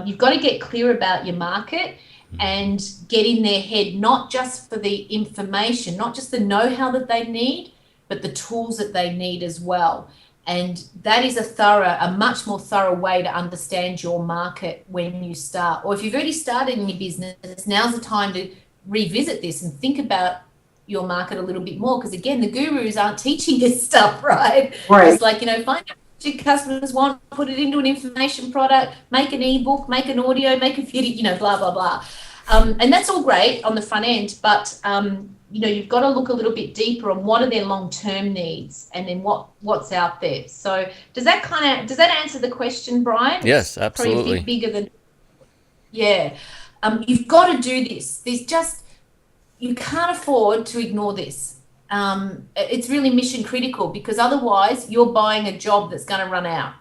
you've got to get clear about your market and get in their head, not just for the information, not just the know-how that they need, but the tools that they need as well. And that is a much more thorough way to understand your market when you start. Or if you've already started in your business, now's the time to revisit this and think about your market a little bit more, because again, the gurus aren't teaching this stuff, right? It's like, find out what your customers want, put it into an information product, make an ebook, make an audio, make a video, blah blah blah. And that's all great on the front end, but you've got to look a little bit deeper on what are their long-term needs, and then what's out there. So does that answer the question, Brian? Yes, absolutely. Probably a bit bigger than you've got to do this. You can't afford to ignore this. It's really mission critical, because otherwise you're buying a job that's going to run out.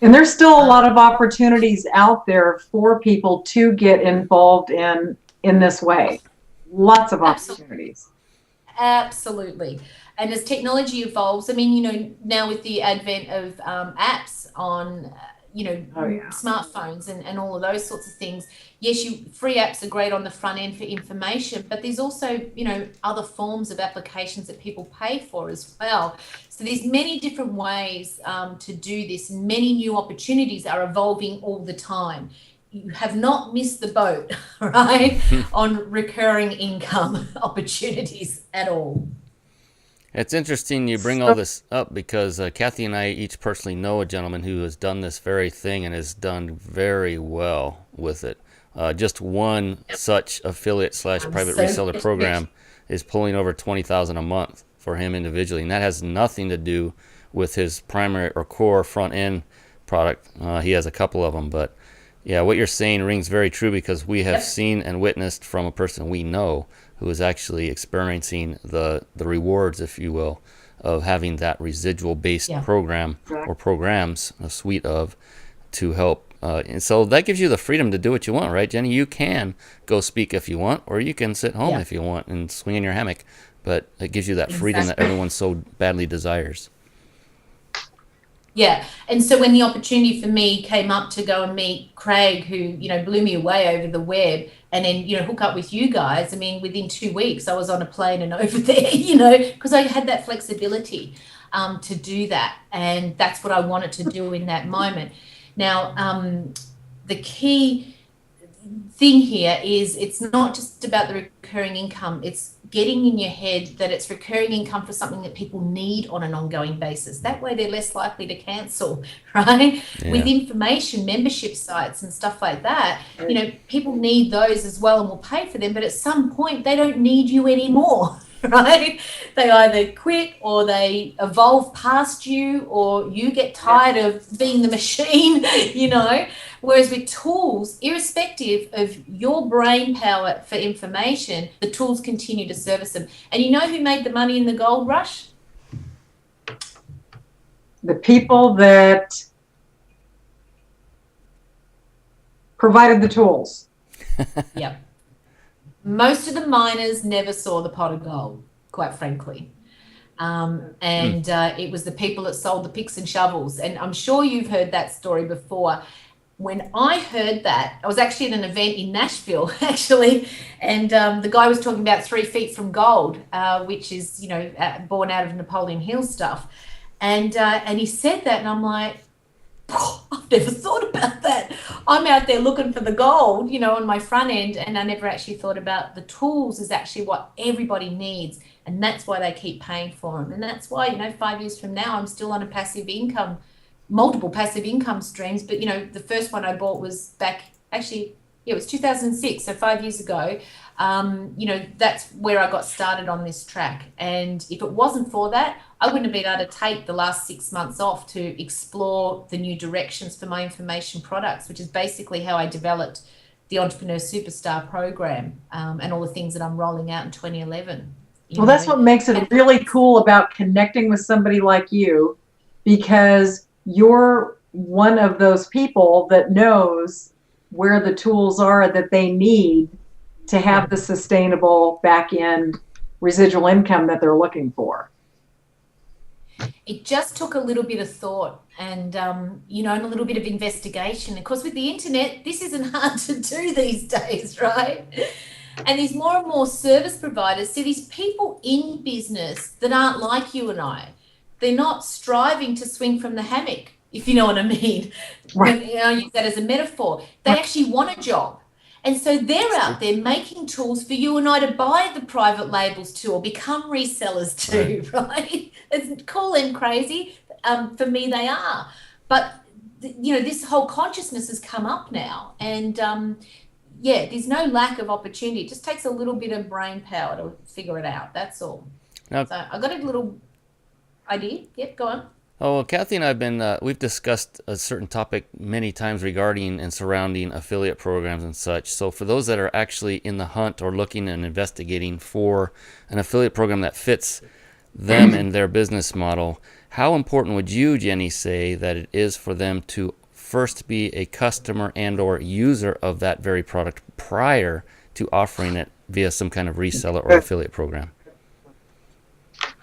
And there's still a lot of opportunities out there for people to get involved in this way. Lots of opportunities. Absolutely. And as technology evolves, now with the advent of apps on Oh, yeah. smartphones and all of those sorts of things. Yes, free apps are great on the front end for information, but there's also, other forms of applications that people pay for as well. So there's many different ways to do this, and many new opportunities are evolving all the time. You have not missed the boat, right, on recurring income opportunities at all. It's interesting you bring all this up because Kathy and I each personally know a gentleman who has done this very thing and has done very well with it. Just one such affiliate / private reseller program is pulling over $20,000 a month for him individually, and that has nothing to do with his primary or core front end product. He has a couple of them, but yeah, what you're saying rings very true because we have seen and witnessed from a person we know who is actually experiencing the rewards, if you will, of having that residual-based program or programs, a suite of, to help. And so that gives you the freedom to do what you want, right, Jenny? You can go speak if you want, or you can sit home if you want and swing in your hammock. But it gives you that freedom that everyone so badly desires. Yeah. And so when the opportunity for me came up to go and meet Craig, who, blew me away over the web, and then, hook up with you guys, I mean, within 2 weeks, I was on a plane and over there, because I had that flexibility to do that. And that's what I wanted to do in that moment. Now, the key thing here is it's not just about the recurring income. It's getting in your head that it's recurring income for something that people need on an ongoing basis. That way they're less likely to cancel, right? Yeah. With information, membership sites and stuff like that, people need those as well and will pay for them, but at some point they don't need you anymore. Right? They either quit or they evolve past you, or you get tired of being the machine, Whereas with tools, irrespective of your brain power for information, the tools continue to service them. And you know who made the money in the gold rush? The people that provided the tools. Yep. Most of the miners never saw the pot of gold, quite frankly. It was the people that sold the picks and shovels. And I'm sure you've heard that story before. When I heard that, I was actually at an event in Nashville, actually, and the guy was talking about 3 feet from gold, which is, born out of Napoleon Hill stuff. And he said that, and I'm like, I've never thought about that. I'm out there looking for the gold, on my front end, and I never actually thought about the tools is actually what everybody needs, and that's why they keep paying for them. And that's why, 5 years from now, I'm still on a passive income, multiple passive income streams. But, the first one I bought was back, actually, it was 2006, so 5 years ago. That's where I got started on this track. And if it wasn't for that, I wouldn't have been able to take the last 6 months off to explore the new directions for my information products, which is basically how I developed the Entrepreneur Superstar program and all the things that I'm rolling out in 2011. Well, that's what makes it really cool about connecting with somebody like you, because you're one of those people that knows where the tools are that they need to have the sustainable back-end residual income that they're looking for. It just took a little bit of thought and, and a little bit of investigation. Of course, with the internet, this isn't hard to do these days, right? And there's more and more service providers. See, these people in business that aren't like you and I, they're not striving to swing from the hammock, if you know what I mean. Right. I use that as a metaphor. They actually want a job. And so they're out there making tools for you and I to buy the private labels to or become resellers to, right? It's cool and crazy. For me, they are. But, this whole consciousness has come up now. And, there's no lack of opportunity. It just takes a little bit of brain power to figure it out. That's all. So I got a little idea. Yep, go on. Oh, well, Kathy and I have we've discussed a certain topic many times regarding and surrounding affiliate programs and such. So for those that are actually in the hunt or looking and investigating for an affiliate program that fits them and their business model, how important would you, Jenny, say that it is for them to first be a customer and or user of that very product prior to offering it via some kind of reseller or affiliate program?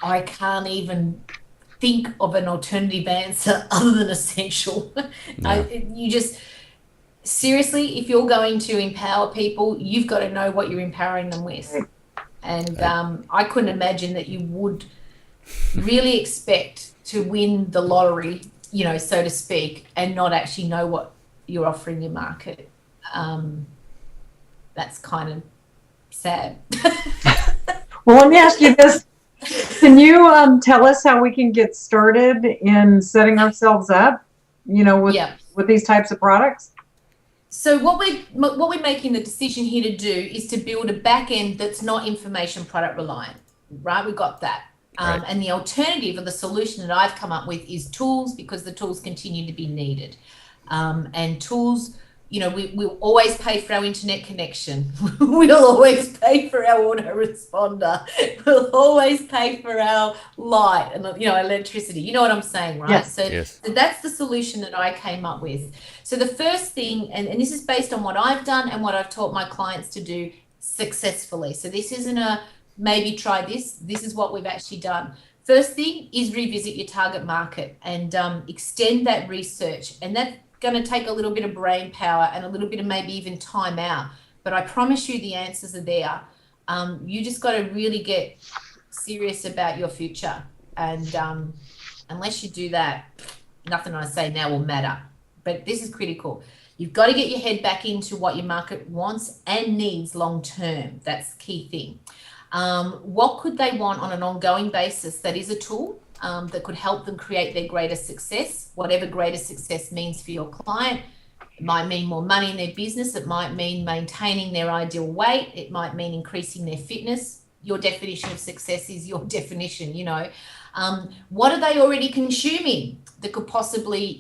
I can't even think of an alternative answer other than essential. Yeah. You just, seriously, if you're going to empower people, you've got to know what you're empowering them with. And I couldn't imagine that you would really expect to win the lottery, you know, so to speak, and not actually know what you're offering your market. That's kind of sad. Well, let me ask you this. Can you tell us how we can get started in setting ourselves up, you know, with these types of products? So what we're making the decision here to do is to build a back end that's not information product reliant, right? We've got that. Right. And the alternative or the solution that I've come up with is tools, because the tools continue to be needed. And tools, you know, we'll always pay for our internet connection. We'll always pay for our autoresponder. We'll always pay for our light and, you know, electricity. You know what I'm saying, right? Yes. So that's the solution that I came up with. So the first thing, and this is based on what I've done and what I've taught my clients to do successfully. So this isn't a maybe try this. This is what we've actually done. First thing is revisit your target market and extend that research. And that's going to take a little bit of brain power and a little bit of maybe even time out. But I promise you the answers are there. You just got to really get serious about your future. And unless you do that, nothing I say now will matter. But this is critical. You've got to get your head back into what your market wants and needs long term. That's the key thing. What could they want on an ongoing basis that is a tool that could help them create their greatest success, whatever greatest success means for your client. It might mean more money in their business. It might mean maintaining their ideal weight. It might mean increasing their fitness. Your definition of success is your definition, you know. What are they already consuming that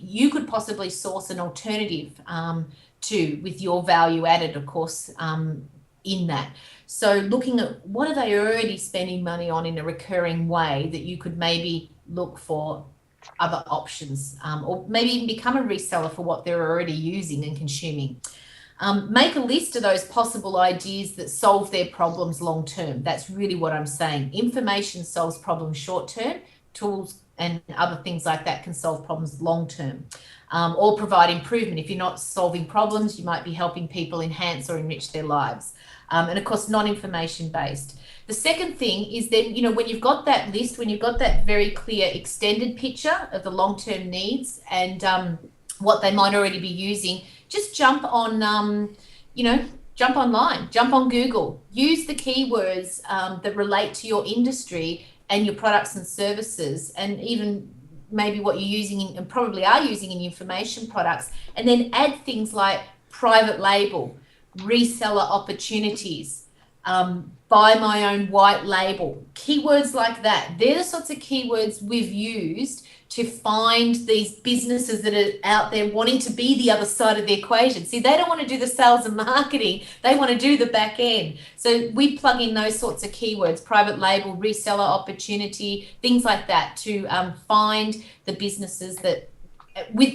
you could possibly source an alternative to with your value added, of course, in that. So looking at what are they already spending money on in a recurring way that you could maybe look for other options, or maybe even become a reseller for what they're already using and consuming. Make a list of those possible ideas that solve their problems long term. That's really what I'm saying. Information solves problems short term. Tools and other things like that can solve problems long term, or provide improvement. If you're not solving problems, you might be helping people enhance or enrich their lives. And of course, non-information based. The second thing is then, you know, when you've got that list, when you've got that very clear extended picture of the long-term needs and what they might already be using, just jump on, jump online, jump on Google, use the keywords that relate to your industry and your products and services, and even maybe what you're using and probably are using in information products, and then add things like private label, reseller opportunities, buy my own white label, keywords like that. They're the sorts of keywords we've used to find these businesses that are out there wanting to be the other side of the equation. See, they don't want to do the sales and marketing. They want to do the back end. So we plug in those sorts of keywords, private label, reseller opportunity, things like that to find the businesses that,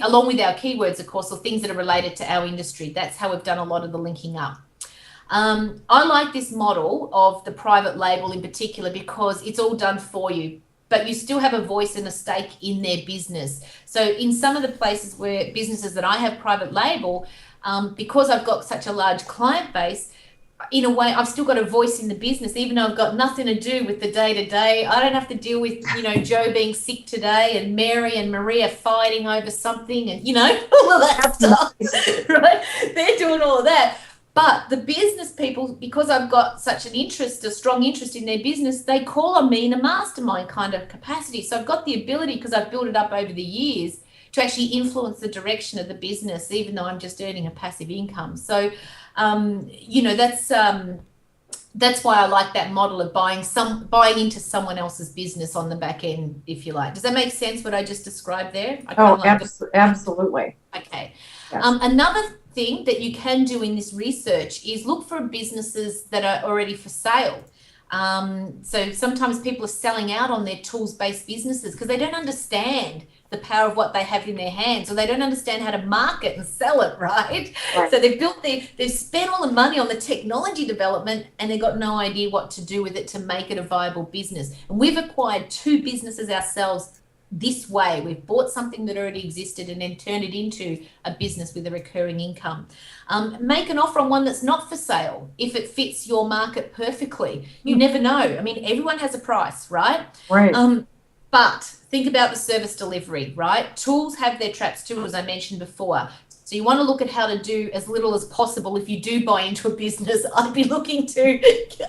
along with our keywords, of course, or things that are related to our industry. That's how we've done a lot of the linking up. I like this model of the private label in particular because it's all done for you, but you still have a voice and a stake in their business. So in some of the places where businesses that I have private label, because I've got such a large client base, in a way, I've still got a voice in the business, even though I've got nothing to do with the day-to-day. I don't have to deal with, Joe being sick today and Mary and Maria fighting over something and, all of that stuff, right? They're doing all of that. But the business people, because I've got such a strong interest in their business, they call on me in a mastermind kind of capacity. So I've got the ability, because I've built it up over the years, to actually influence the direction of the business, even though I'm just earning a passive income. So, that's why I like that model of buying into someone else's business on the back end, if you like. Does that make sense, what I just described there? Absolutely. Okay. Yes. Another thing that you can do in this research is look for businesses that are already for sale. So sometimes people are selling out on their tools-based businesses because they don't understand the power of what they have in their hands, or they don't understand how to market and sell it, right? So they've spent all the money on the technology development and they've got no idea what to do with it to make it a viable business. And we've acquired 2 businesses ourselves this way. We've bought something that already existed and then turned it into a business with a recurring income. Make an offer on one that's not for sale if it fits your market perfectly. You never know. I mean, everyone has a price, right? Right. But think about the service delivery, right? Tools have their traps too, as I mentioned before. So you want to look at how to do as little as possible. If you do buy into a business, I'd be looking to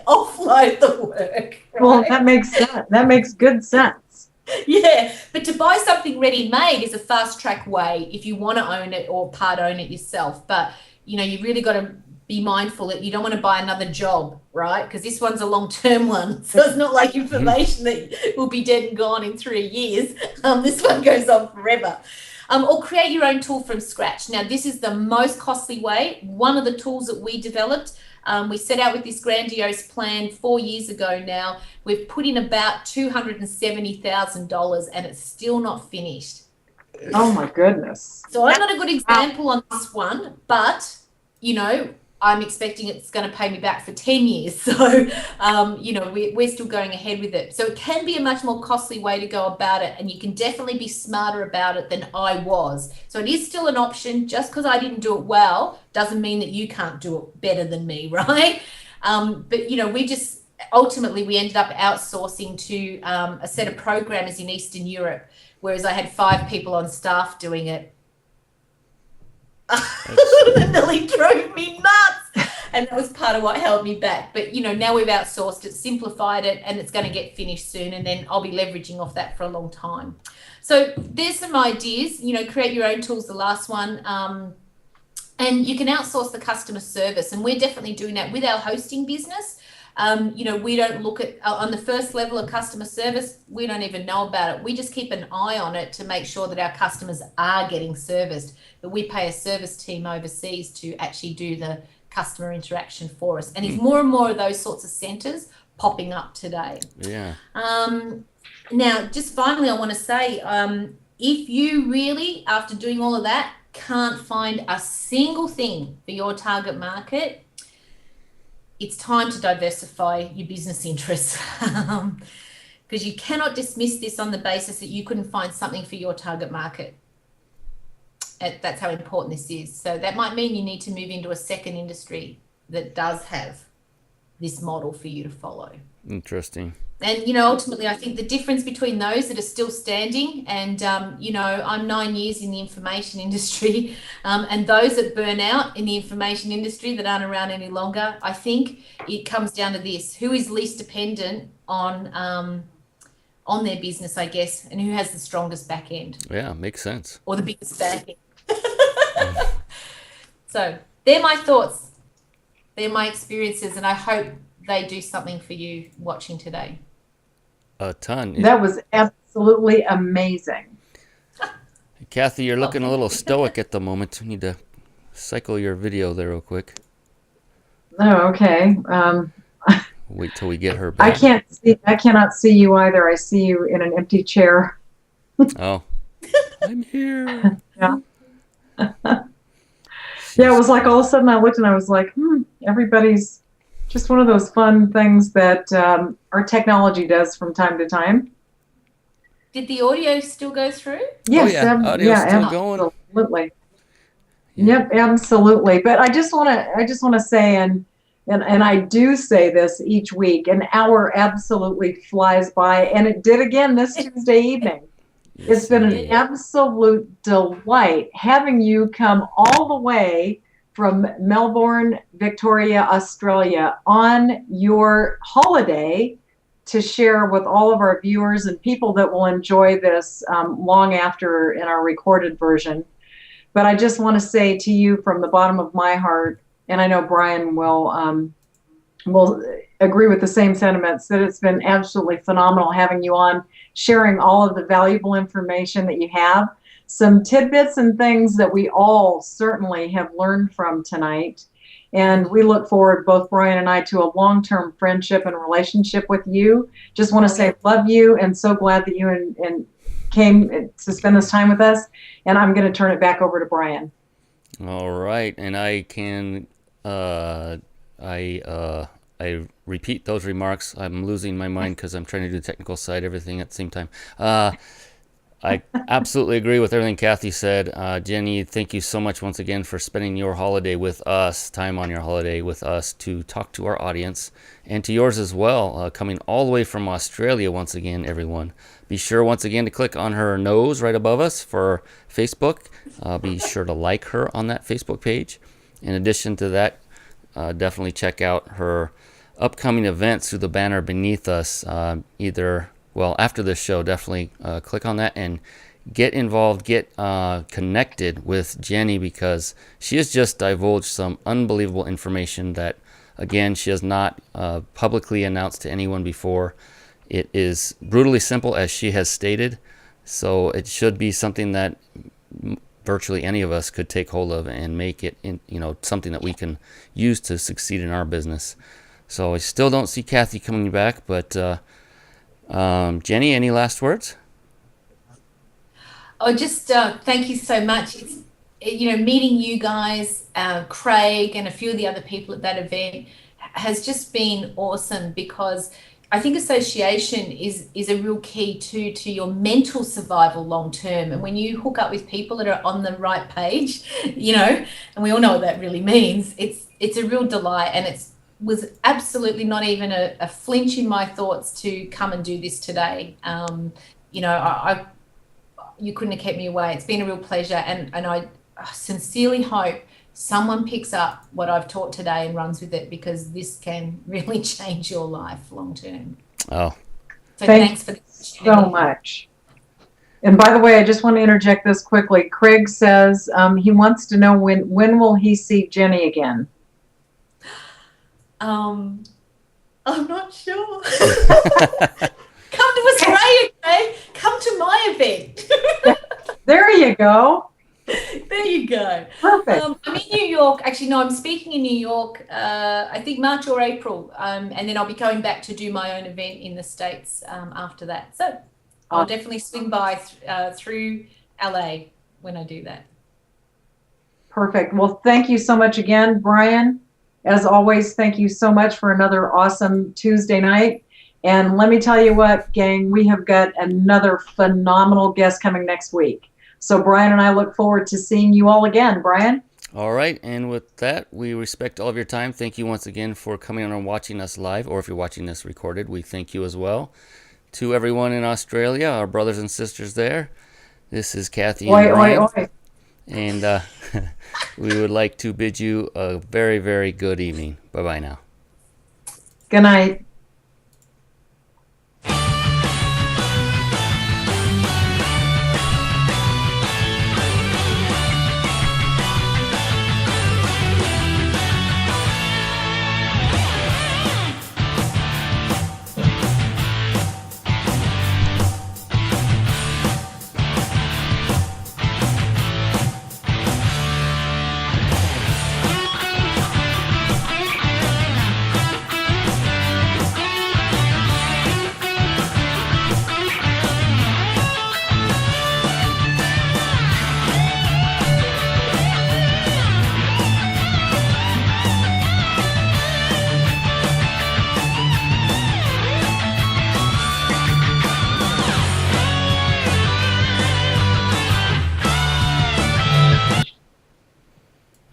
offload the work. Right? Well, that makes sense. That makes good sense. Yeah, but to buy something ready-made is a fast-track way if you want to own it or part own it yourself. But, you know, you really got to be mindful that you don't want to buy another job, right? Because this one's a long-term one. So it's not like information that will be dead and gone in 3 years. This one goes on forever. Or create your own tool from scratch. Now, this is the most costly way. One of the tools that we developed, we set out with this grandiose plan 4 years ago now. We've put in about $270,000 and it's still not finished. Oh my goodness. So I'm not a good example on this one, but, you know, I'm expecting it's going to pay me back for 10 years. So, you know, we're still going ahead with it. So it can be a much more costly way to go about it. And you can definitely be smarter about it than I was. So it is still an option. Just because I didn't do it well doesn't mean that you can't do it better than me, right? But, you know, ultimately we ended up outsourcing to a set of programmers in Eastern Europe, whereas I had 5 people on staff doing it. It nearly drove me nuts, and that was part of what held me back. But you know, now we've outsourced it, simplified it, and it's going to get finished soon, and then I'll be leveraging off that for a long time. So there's some ideas. You know, create your own tools, the last one, and you can outsource the customer service, and we're definitely doing that with our hosting business. You know, we don't look at on the first level of customer service, we don't even know about it. We just keep an eye on it to make sure that our customers are getting serviced. But we pay a service team overseas to actually do the customer interaction for us. And there's more and more of those sorts of centers popping up today. Yeah. Now, just finally, I want to say, if you really, after doing all of that, can't find a single thing for your target market, it's time to diversify your business interests, because you cannot dismiss this on the basis that you couldn't find something for your target market. That's how important this is. So that might mean you need to move into a second industry that does have this model for you to follow. Interesting. And, you know, ultimately, I think the difference between those that are still standing and, you know, I'm 9 years in the information industry, and those that burn out in the information industry that aren't around any longer, I think it comes down to this: who is least dependent on their business, I guess, and who has the strongest back end. Yeah, makes sense. Or the biggest back end. So they're my thoughts. They're my experiences, and I hope they do something for you watching today. A ton. That was absolutely amazing. Kathy, you're looking a little stoic at the moment. You need to cycle your video there real quick. Oh, okay. Wait till we get her back. I cannot see you either. I see you in an empty chair. Oh, I'm here. Yeah. Yeah, it was like all of a sudden I looked and I was like, everybody's just one of those fun things that our technology does from time to time. Did the audio still go through? Yes, audio's still going. Absolutely. Yep, absolutely. But I just want to say, and I do say this each week, an hour absolutely flies by, and it did again this Tuesday evening. It's been an absolute delight having you come all the way from Melbourne, Victoria, Australia on your holiday to share with all of our viewers and people that will enjoy this long after in our recorded version. But I just want to say to you from the bottom of my heart, and I know Brian will agree with the same sentiments, that it's been absolutely phenomenal having you on, sharing all of the valuable information that you have, some tidbits and things that we all certainly have learned from tonight. And we look forward, both Brian and I, to a long-term friendship and relationship with you. Just want to say love you and so glad that you and came to spend this time with us. And I'm going to turn it back over to Brian. All right. And I can, I repeat those remarks. I'm losing my mind because I'm trying to do the technical side, everything at the same time. I absolutely agree with everything Kathy said. Jenny, thank you so much once again for spending your holiday with us, time on your holiday with us to talk to our audience and to yours as well, coming all the way from Australia once again, everyone. Be sure once again to click on her nose right above us for Facebook. Be sure to like her on that Facebook page. In addition to that, definitely check out her upcoming events through the banner beneath us, after this show. Definitely click on that and get involved, get connected with Jenny, because she has just divulged some unbelievable information that, again, she has not publicly announced to anyone before. It is brutally simple, as she has stated, so it should be something that virtually any of us could take hold of and make it something that we can use to succeed in our business. So I still don't see Kathy coming back, but Jenny, any last words? Oh, just thank you so much. It's, meeting you guys, Craig, and a few of the other people at that event has just been awesome, because I think association is a real key to your mental survival long term. And when you hook up with people that are on the right page, and we all know what that really means, it's a real delight. And it was absolutely not even a flinch in my thoughts to come and do this today. You couldn't have kept me away. It's been a real pleasure, and I sincerely hope someone picks up what I've taught today and runs with it, because this can really change your life long term. Oh, so thanks for so much. And by the way, I just want to interject this quickly. Craig says he wants to know when will he see Jenny again? I'm not sure. Come to Australia, Craig. Come to my event. There you go. There you go. Perfect. I'm in New York. Actually, no, I'm speaking in New York, I think March or April. And then I'll be going back to do my own event in the States after that. So I'll definitely swing by through LA when I do that. Perfect. Well, thank you so much again, Brian. As always, thank you so much for another awesome Tuesday night. And let me tell you what, gang, we have got another phenomenal guest coming next week. So Brian and I look forward to seeing you all again. Brian? All right. And with that, we respect all of your time. Thank you once again for coming on and watching us live, or if you're watching this recorded, we thank you as well. To everyone in Australia, our brothers and sisters there, this is Kathy and Brian. Oi. And we would like to bid you a very, very good evening. Bye-bye now. Good night.